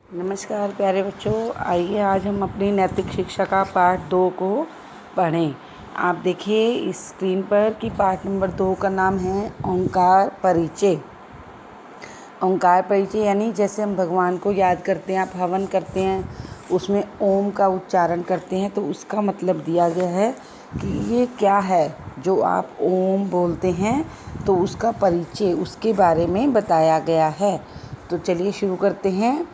नमस्कार प्यारे बच्चों, आइए आज हम अपनी नैतिक शिक्षा का पाठ 2 को पढ़ें। आप देखिए इस स्क्रीन पर कि पाठ नंबर 2 का नाम है ओंकार परिचय। ओंकार परिचय यानी जैसे हम भगवान को याद करते हैं, आप हवन करते हैं, उसमें ओम का उच्चारण करते हैं, तो उसका मतलब दिया गया है कि ये क्या है जो आप ओम बोलते हैं, तो उसका परिचय, उसके बारे में बताया गया है। तो चलिए शुरू करते हैं।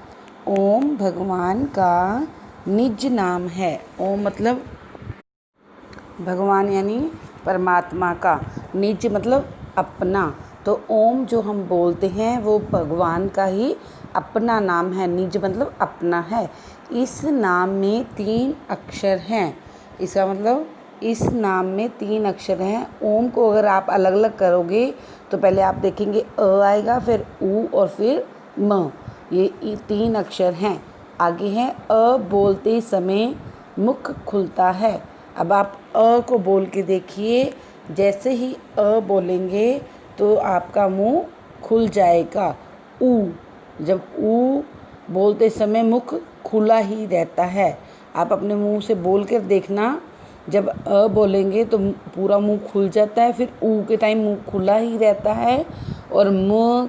ओम भगवान का निज नाम है। ओम मतलब भगवान यानी परमात्मा का, निज मतलब अपना। तो ओम जो हम बोलते हैं वो भगवान का ही अपना नाम है। निज मतलब अपना है। इस नाम में 3 अक्षर हैं। इसका मतलब इस नाम में 3 अक्षर हैं। ओम को अगर आप अलग अलग करोगे तो पहले आप देखेंगे अ आएगा, फिर ऊ और फिर म। ये 3 अक्षर हैं। आगे हैं अ बोलते समय मुख खुलता है। अब आप अ को बोल के देखिए, जैसे ही अ बोलेंगे तो आपका मुंह खुल जाएगा। ऊ, जब ऊ बोलते समय मुख खुला ही रहता है। आप अपने मुंह से बोल कर देखना, जब अ बोलेंगे तो पूरा मुंह खुल जाता है, फिर ऊ के टाइम मुंह खुला ही रहता है, और म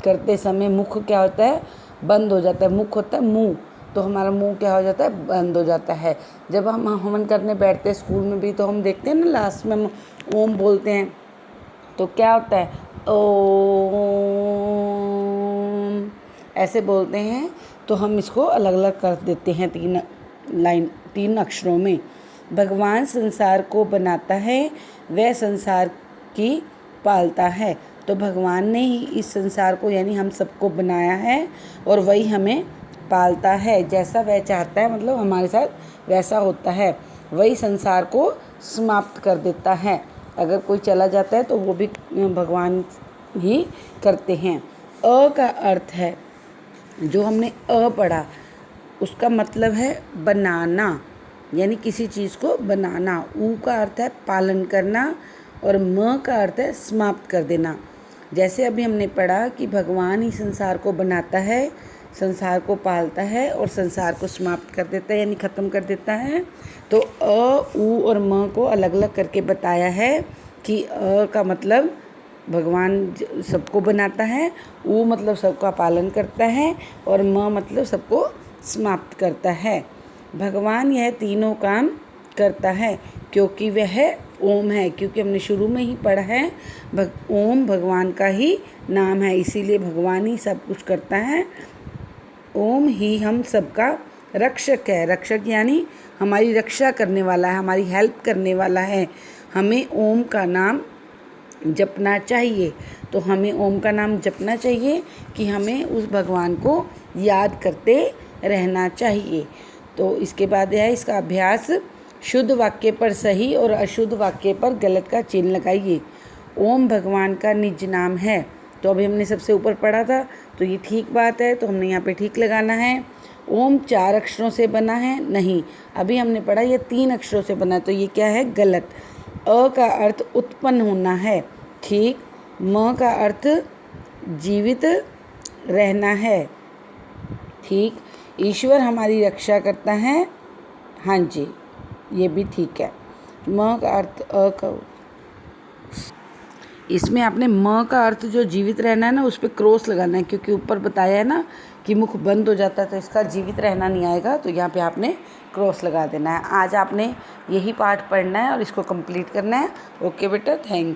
करते समय मुख क्या होता है, बंद हो जाता है। मुख होता है मुंह, तो हमारा मुंह क्या हो जाता है, बंद हो जाता है। जब हम हवन करने बैठते हैं स्कूल में भी, तो हम देखते हैं ना लास्ट में हम ओम बोलते हैं तो क्या होता है, ओम ऐसे बोलते हैं। तो हम इसको अलग अलग कर देते हैं 3 अक्षरों में। भगवान संसार को बनाता है, वह संसार की पालता है। तो भगवान ने ही इस संसार को यानी हम सबको बनाया है, और वही हमें पालता है। जैसा वह चाहता है, मतलब हमारे साथ वैसा होता है। वही संसार को समाप्त कर देता है। अगर कोई चला जाता है तो वो भी भगवान ही करते हैं। अ का अर्थ है, जो हमने अ पढ़ा उसका मतलब है बनाना, यानी किसी चीज़ को बनाना। ऊ का अर्थ है पालन करना, और म का अर्थ है समाप्त कर देना। जैसे अभी हमने पढ़ा कि भगवान ही संसार को बनाता है, संसार को पालता है और संसार को समाप्त कर देता है, यानी ख़त्म कर देता है। तो अ, ऊ और म को अलग अलग करके बताया है कि अ का मतलब भगवान सबको बनाता है, ऊ मतलब सबका पालन करता है, और म मतलब सबको समाप्त करता है। भगवान यह तीनों काम करता है क्योंकि वह ओम है। क्योंकि हमने शुरू में ही पढ़ा है ओम भगवान का ही नाम है, इसीलिए भगवान ही सब कुछ करता है। ओम ही हम सबका रक्षक है। रक्षक यानी हमारी रक्षा करने वाला है, हमारी हेल्प करने वाला है। हमें ओम का नाम जपना चाहिए। तो हमें ओम का नाम जपना चाहिए कि हमें उस भगवान को याद करते रहना चाहिए। तो इसके बाद है इसका अभ्यास। शुद्ध वाक्य पर सही और अशुद्ध वाक्य पर गलत का चिन्ह लगाइए। ओम भगवान का निज नाम है। तो अभी हमने सबसे ऊपर पढ़ा था, तो ये ठीक बात है, तो हमने यहाँ पे ठीक लगाना है। ओम 4 अक्षरों से बना है, नहीं। अभी हमने पढ़ा ये 3 अक्षरों से बना है, तो ये क्या है, गलत। अ का अर्थ उत्पन्न होना है, ठीक। म का अर्थ जीवित रहना है, ठीक। ईश्वर हमारी रक्षा करता है, हाँ जी, ये भी ठीक है। म का अर्थ अ का, इसमें आपने म का अर्थ जो जीवित रहना है ना, उस पर क्रॉस लगाना है, क्योंकि ऊपर बताया है ना कि मुख बंद हो जाता है, तो इसका जीवित रहना नहीं आएगा, तो यहाँ पे आपने क्रॉस लगा देना है। आज आपने यही पाठ पढ़ना है और इसको कंप्लीट करना है। ओके बेटा, थैंक यू।